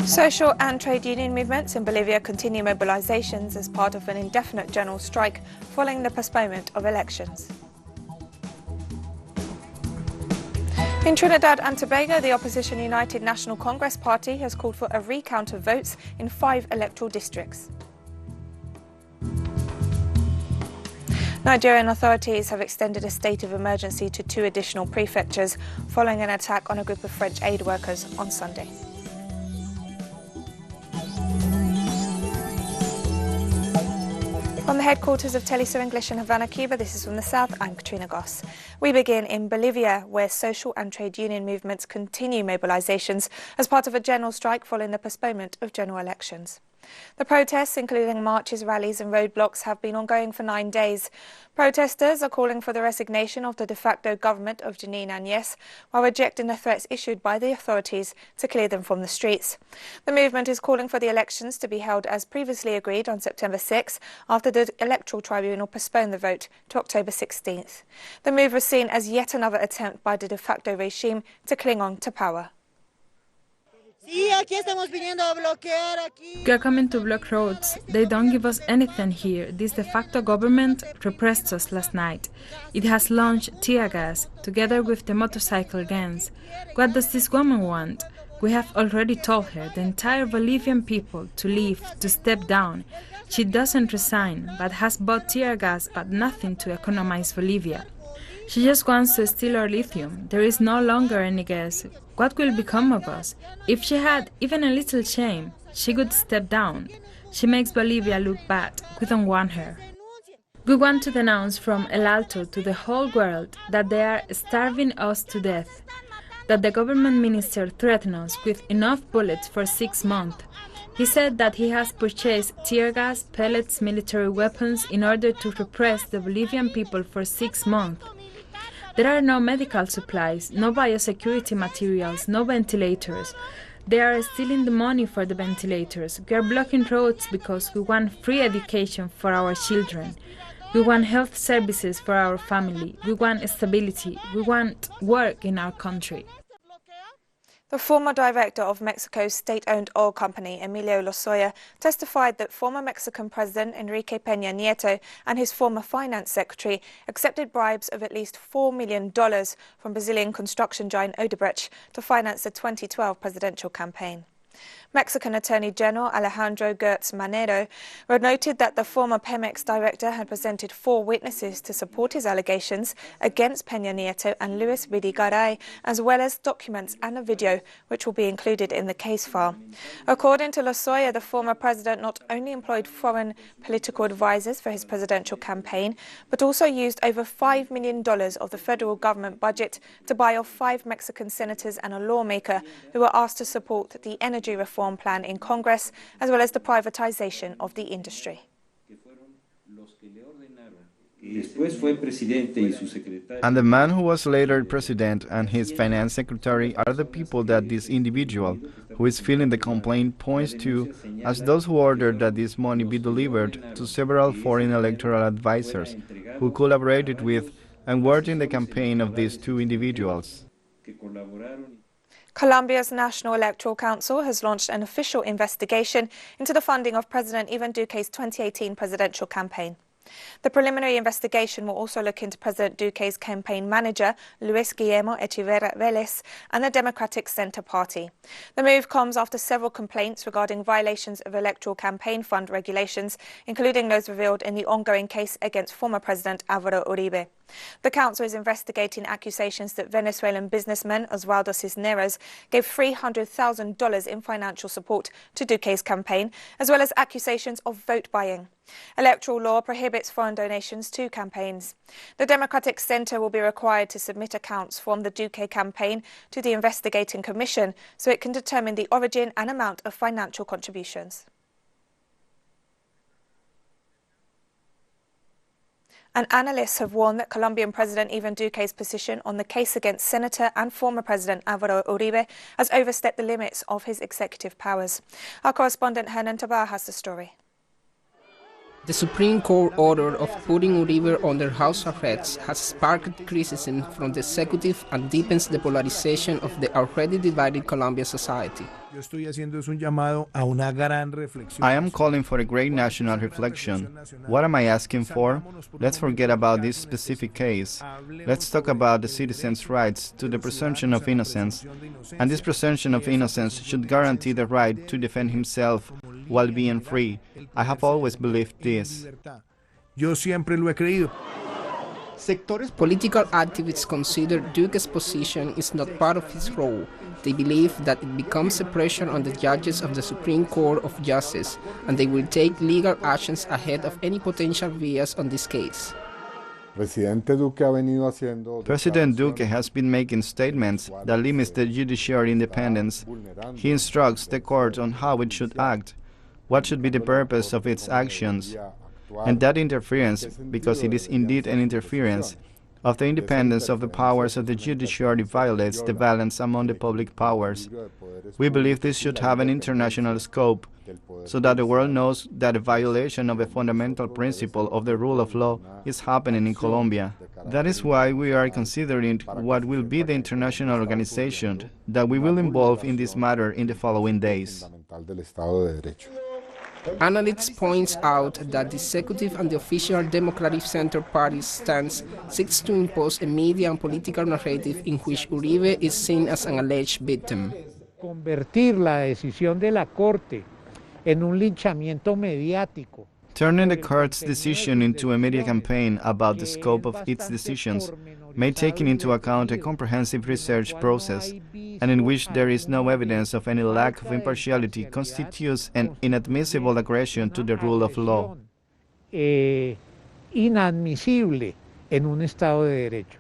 Social and trade union movements in Bolivia continue mobilizations as part of an indefinite general strike following the postponement of elections. In Trinidad and Tobago, the opposition United National Congress Party has called for a recount of votes in 5 electoral districts. Nigerian authorities have extended a state of emergency to 2 additional prefectures following an attack on a group of French aid workers on Sunday. From the headquarters of Telesur English in Havana, Cuba, this is From the South, I'm Katrina Goss. We begin in Bolivia, where social and trade union movements continue mobilizations as part of a general strike following the postponement of general elections. The protests, including marches, rallies and roadblocks, have been ongoing for 9 days. Protesters are calling for the resignation of the de facto government of Janine Áñez, while rejecting the threats issued by the authorities to clear them from the streets. The movement is calling for the elections to be held as previously agreed on September 6, after the Electoral Tribunal postponed the vote to October 16th. The move was seen as yet another attempt by the de facto regime to cling on to power. We are coming to block roads. They don't give us anything here. This de facto government repressed us last night. It has launched tear gas, together with the motorcycle gangs. What does this woman want? We have already told her, the entire Bolivian people, to leave, to step down. She doesn't resign, but has bought tear gas, but nothing to economize Bolivia. She just wants to steal our lithium. There is no longer any gas. What will become of us? If she had even a little shame, she would step down. She makes Bolivia look bad. We don't want her. We want to denounce from El Alto to the whole world that they are starving us to death, that the government minister threatened us with enough bullets for 6 months. He said that he has purchased tear gas, pellets, military weapons in order to repress the Bolivian people for 6 months. There are no medical supplies, no biosecurity materials, no ventilators. They are stealing the money for the ventilators. We are blocking roads because we want free education for our children. We want health services for our family. We want stability. We want work in our country. The former director of Mexico's state-owned oil company, Emilio Lozoya, testified that former Mexican President Enrique Peña Nieto and his former finance secretary accepted bribes of at least $4 million from Brazilian construction giant Odebrecht to finance the 2012 presidential campaign. Mexican Attorney General Alejandro Gertz Manero noted that the former Pemex director had presented 4 witnesses to support his allegations against Peña Nieto and Luis Vidigaray, as well as documents and a video which will be included in the case file. According to Lozoya, the former president not only employed foreign political advisors for his presidential campaign, but also used over $5 million of the federal government budget to buy off 5 Mexican senators and a lawmaker who were asked to support the energy reform plan in Congress, as well as the privatization of the industry. And the man who was later president and his finance secretary are the people that this individual, who is filing the complaint, points to as those who ordered that this money be delivered to several foreign electoral advisors who collaborated with and worked in the campaign of these 2 individuals. Colombia's National Electoral Council has launched an official investigation into the funding of President Ivan Duque's 2018 presidential campaign. The preliminary investigation will also look into President Duque's campaign manager, Luis Guillermo Echeverría Vélez, and the Democratic Center Party. The move comes after several complaints regarding violations of electoral campaign fund regulations, including those revealed in the ongoing case against former President Alvaro Uribe. The council is investigating accusations that Venezuelan businessman Osvaldo Cisneros gave $300,000 in financial support to Duque's campaign, as well as accusations of vote buying. Electoral law prohibits foreign donations to campaigns. The Democratic Center will be required to submit accounts from the Duque campaign to the investigating commission so it can determine the origin and amount of financial contributions. And analysts have warned that Colombian President Ivan Duque's position on the case against Senator and former President Alvaro Uribe has overstepped the limits of his executive powers. Our correspondent Hernan Tabar has the story. The Supreme Court order of putting Uribe under house arrest has sparked criticism from the executive and deepens the polarization of the already divided Colombian society. I am calling for a great national reflection. What am I asking for? Let's forget about this specific case. Let's talk about the citizens' rights to the presumption of innocence. And this presumption of innocence should guarantee the right to defend himself while being free. I have always believed this. Political activists consider Duque's position is not part of his role. They believe that it becomes a pressure on the judges of the Supreme Court of Justice, and they will take legal actions ahead of any potential bias on this case. President Duque has been making statements that limit the judiciary independence. He instructs the court on how it should act, what should be the purpose of its actions, and that interference, because it is indeed an interference, of the independence of the powers of the judiciary violates the balance among the public powers. We believe this should have an international scope, so that the world knows that a violation of a fundamental principle of the rule of law is happening in Colombia. That is why we are considering what will be the international organization that we will involve in this matter in the following days. Analysts point out that the executive and the official Democratic Center Party's stance seeks to impose a media and political narrative in which Uribe is seen as an alleged victim. Convertir la decisión de la Corte en un linchamiento mediático. Turning the court's decision into a media campaign about the scope of its decisions may take into account a comprehensive research process, and in which there is no evidence of any lack of impartiality, constitutes an inadmissible aggression to the rule of law. Inadmisible en un Estado de Derecho.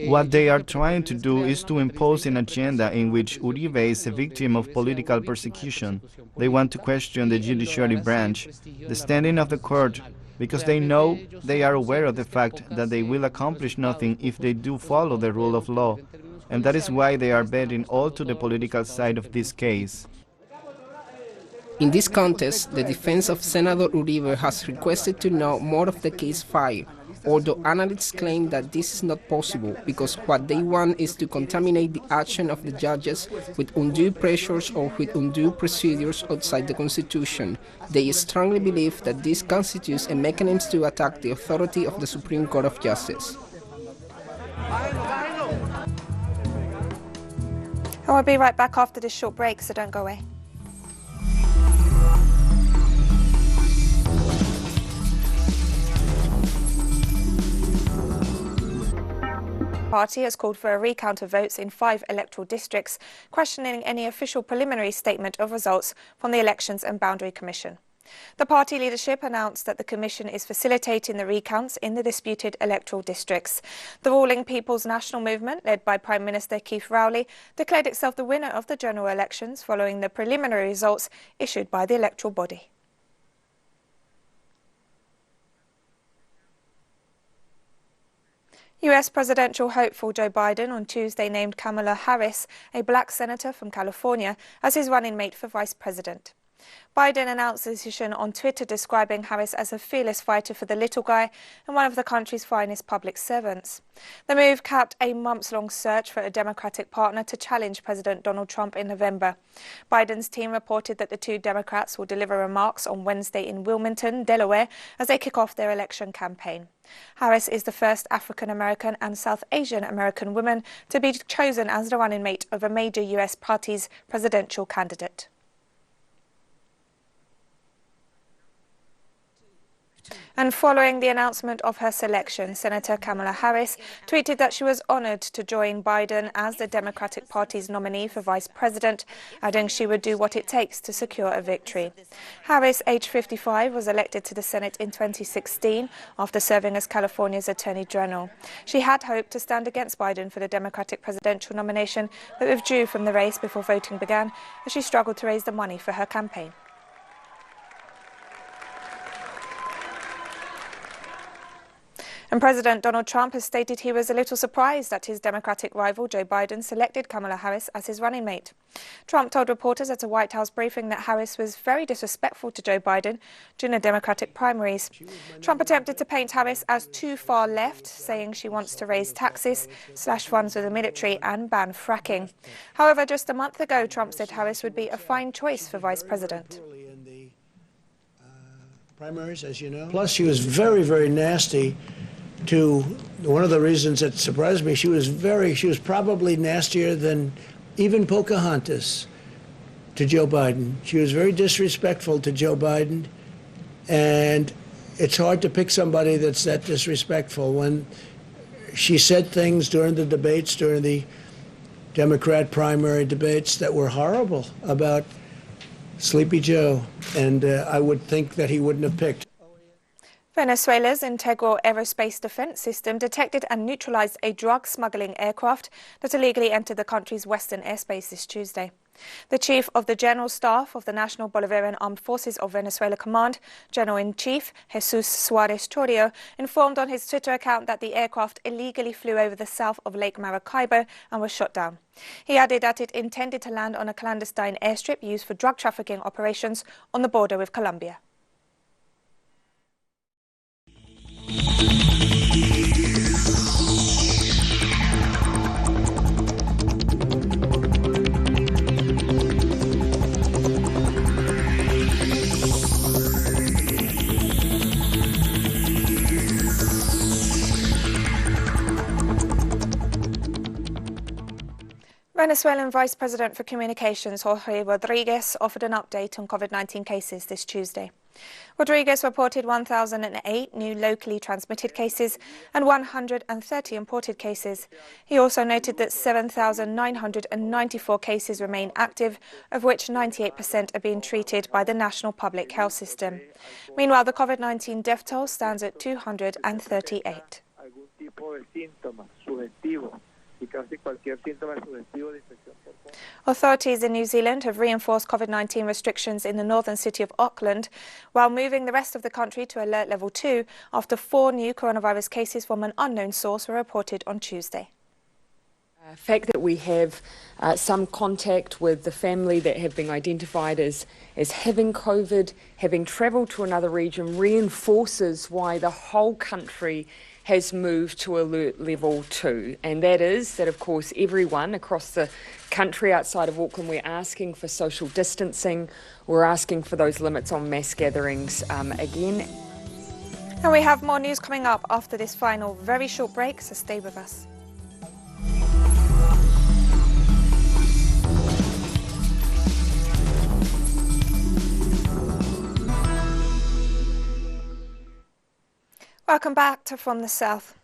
What they are trying to do is to impose an agenda in which Uribe is a victim of political persecution. They want to question the judiciary branch, the standing of the court, because they know, they are aware of the fact that they will accomplish nothing if they do follow the rule of law, and that is why they are betting all to the political side of this case. In this context, the defense of Senator Uribe has requested to know more of the case file, although analysts claim that this is not possible because what they want is to contaminate the action of the judges with undue pressures or with undue procedures outside the Constitution. They strongly believe that this constitutes a mechanism to attack the authority of the Supreme Court of Justice. I'll be right back after this short break, so don't go away. Party has called for a recount of votes in 5 electoral districts, questioning any official preliminary statement of results from the Elections and Boundary Commission. The party leadership announced that the Commission is facilitating the recounts in the disputed electoral districts. The ruling People's National Movement, led by Prime Minister Keith Rowley, declared itself the winner of the general elections following the preliminary results issued by the electoral body. US presidential hopeful Joe Biden on Tuesday named Kamala Harris, a black senator from California, as his running mate for vice president. Biden announced the decision on Twitter, describing Harris as a fearless fighter for the little guy and one of the country's finest public servants. The move capped a months-long search for a Democratic partner to challenge President Donald Trump in November. Biden's team reported that the two Democrats will deliver remarks on Wednesday in Wilmington, Delaware, as they kick off their election campaign. Harris is the first African-American and South Asian American woman to be chosen as the running mate of a major US party's presidential candidate. And following the announcement of her selection, Senator Kamala Harris tweeted that she was honoured to join Biden as the Democratic Party's nominee for vice president, adding she would do what it takes to secure a victory. Harris, aged 55, was elected to the Senate in 2016 after serving as California's Attorney General. She had hoped to stand against Biden for the Democratic presidential nomination, but withdrew from the race before voting began as she struggled to raise the money for her campaign. And President Donald Trump has stated he was a little surprised that his Democratic rival Joe Biden selected Kamala Harris as his running mate. Trump told reporters at a White House briefing that Harris was very disrespectful to Joe Biden during the Democratic primaries. Trump attempted to paint Harris as too far left, saying she wants to raise taxes, slash funds with the military and ban fracking. However, just a month ago, Trump said Harris would be a fine choice for vice president. Primaries, as you know. Plus, she was very, very nasty to one of the reasons that surprised me. She was probably nastier than even Pocahontas to Joe Biden. She was very disrespectful to Joe Biden, and it's hard to pick somebody that's that disrespectful. When she said things during the debates, during the Democrat primary debates, that were horrible about Sleepy Joe, and I would think that he wouldn't have picked. Venezuela's integral aerospace defense system detected and neutralized a drug smuggling aircraft that illegally entered the country's western airspace this Tuesday. The chief of the General Staff of the National Bolivarian Armed Forces of Venezuela Command, General-in-Chief Jesus Suarez Chorio, informed on his Twitter account that the aircraft illegally flew over the south of Lake Maracaibo and was shot down. He added that it intended to land on a clandestine airstrip used for drug trafficking operations on the border with Colombia. Venezuelan Vice President for Communications Jorge Rodriguez offered an update on COVID-19 cases this Tuesday. Rodriguez reported 1,008 new locally transmitted cases and 130 imported cases. He also noted that 7,994 cases remain active, of which 98% are being treated by the National Public Health System. Meanwhile, the COVID-19 death toll stands at 238. Authorities in New Zealand have reinforced COVID-19 restrictions in the northern city of Auckland, while moving the rest of the country to alert level 2 after 4 new coronavirus cases from an unknown source were reported on Tuesday. The fact that we have some contact with the family that have been identified as having COVID, having travelled to another region, reinforces why the whole country has moved to alert level 2, and that is that, of course, everyone across the country outside of Auckland, we're asking for social distancing, we're asking for those limits on mass gatherings again. And we have more news coming up after this final very short break, so stay with us. Welcome back to From the South.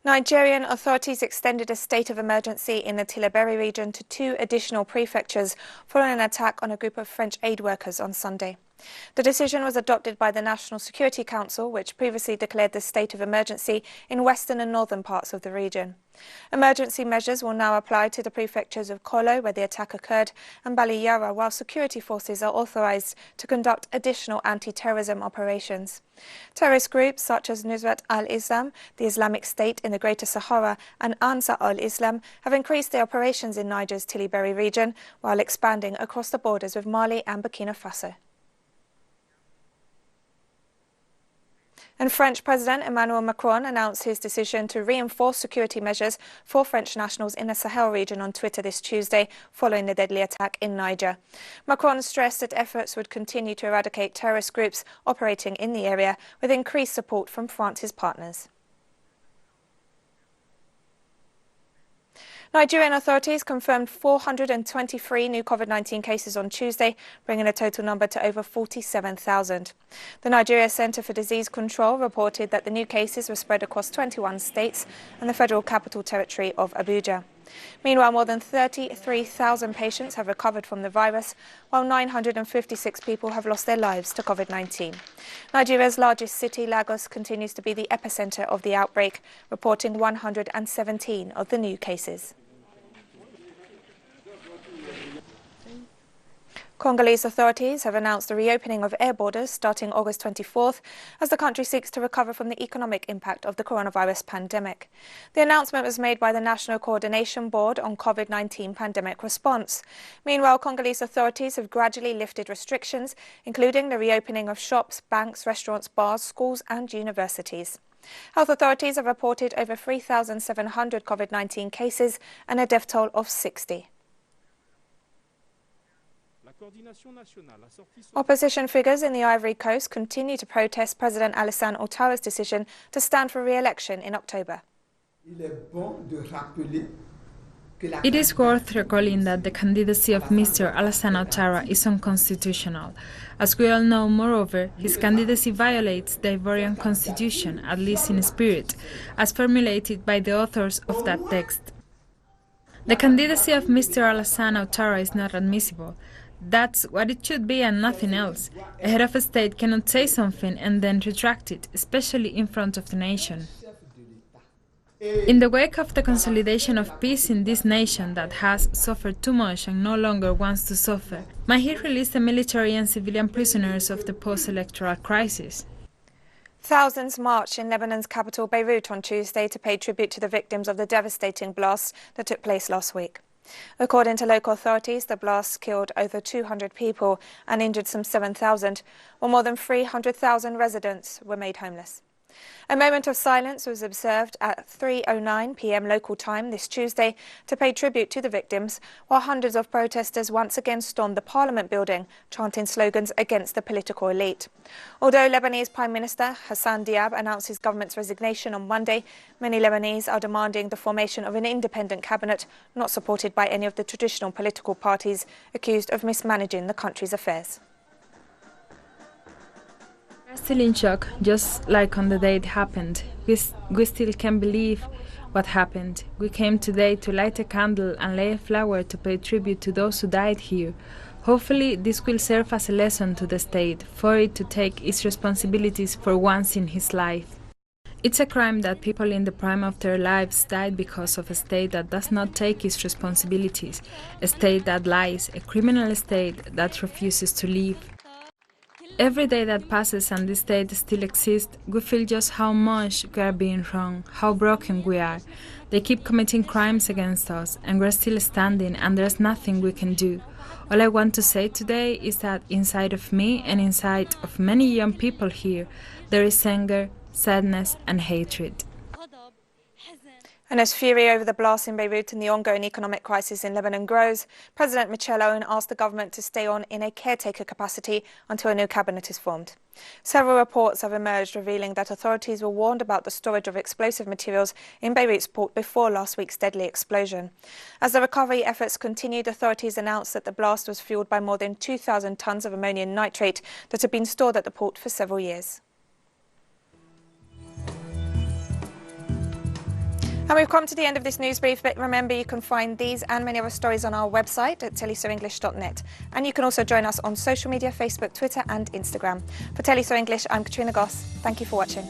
Nigerian authorities extended a state of emergency in the Tillaberi region to 2 additional prefectures following an attack on a group of French aid workers on Sunday. The decision was adopted by the National Security Council, which previously declared the state of emergency in western and northern parts of the region. Emergency measures will now apply to the prefectures of Kolo, where the attack occurred, and Baliyara, while security forces are authorized to conduct additional anti-terrorism operations. Terrorist groups such as Nusrat al-Islam, the Islamic State in the Greater Sahara, and Ansar al-Islam have increased their operations in Niger's Tillaberi region, while expanding across the borders with Mali and Burkina Faso. And French President Emmanuel Macron announced his decision to reinforce security measures for French nationals in the Sahel region on Twitter this Tuesday, following the deadly attack in Niger. Macron stressed that efforts would continue to eradicate terrorist groups operating in the area, with increased support from France's partners. Nigerian authorities confirmed 423 new COVID-19 cases on Tuesday, bringing the total number to over 47,000. The Nigeria Center for Disease Control reported that the new cases were spread across 21 states and the Federal Capital Territory of Abuja. Meanwhile, more than 33,000 patients have recovered from the virus, while 956 people have lost their lives to COVID-19. Nigeria's largest city, Lagos, continues to be the epicenter of the outbreak, reporting 117 of the new cases. Congolese authorities have announced the reopening of air borders starting August 24th as the country seeks to recover from the economic impact of the coronavirus pandemic. The announcement was made by the National Coordination Board on COVID-19 pandemic response. Meanwhile, Congolese authorities have gradually lifted restrictions, including the reopening of shops, banks, restaurants, bars, schools and universities. Health authorities have reported over 3,700 COVID-19 cases and a death toll of 60. Opposition figures in the Ivory Coast continue to protest President Alassane Ouattara's decision to stand for re-election in October. It is worth recalling that the candidacy of Mr. Alassane Ouattara is unconstitutional. As we all know, moreover, his candidacy violates the Ivorian constitution, at least in spirit, as formulated by the authors of that text. The candidacy of Mr. Alassane Ouattara is not admissible. That's what it should be and nothing else. A head of a state cannot say something and then retract it, especially in front of the nation. In the wake of the consolidation of peace in this nation that has suffered too much and no longer wants to suffer, Mahir released the military and civilian prisoners of the post-electoral crisis. Thousands marched in Lebanon's capital Beirut on Tuesday to pay tribute to the victims of the devastating blasts that took place last week. According to local authorities, the blasts killed over 200 people and injured some 7,000, while more than 300,000 residents were made homeless. A moment of silence was observed at 3:09 p.m. local time this Tuesday to pay tribute to the victims, while hundreds of protesters once again stormed the Parliament building, chanting slogans against the political elite. Although Lebanese Prime Minister Hassan Diab announced his government's resignation on Monday, many Lebanese are demanding the formation of an independent cabinet not supported by any of the traditional political parties accused of mismanaging the country's affairs. We're still in shock, just like on the day it happened. We still can't believe what happened. We came today to light a candle and lay a flower to pay tribute to those who died here. Hopefully this will serve as a lesson to the state, for it to take its responsibilities for once in his life. It's a crime that people in the prime of their lives died because of a state that does not take its responsibilities, a state that lies, a criminal state that refuses to live. Every day that passes and this state still exists, we feel just how much we are being wrong, how broken we are. They keep committing crimes against us, and we're still standing, and there's nothing we can do. All I want to say today is that inside of me and inside of many young people here, there is anger, sadness, and hatred. And as fury over the blasts in Beirut and the ongoing economic crisis in Lebanon grows, President Michel Aoun asked the government to stay on in a caretaker capacity until a new cabinet is formed. Several reports have emerged revealing that authorities were warned about the storage of explosive materials in Beirut's port before last week's deadly explosion. As the recovery efforts continued, authorities announced that the blast was fueled by more than 2,000 tons of ammonium nitrate that had been stored at the port for several years. And we've come to the end of this news brief, but remember you can find these and many other stories on our website at telesoenglish.net. And you can also join us on social media, Facebook, Twitter and Instagram. For Teleso English, I'm Katrina Goss. Thank you for watching.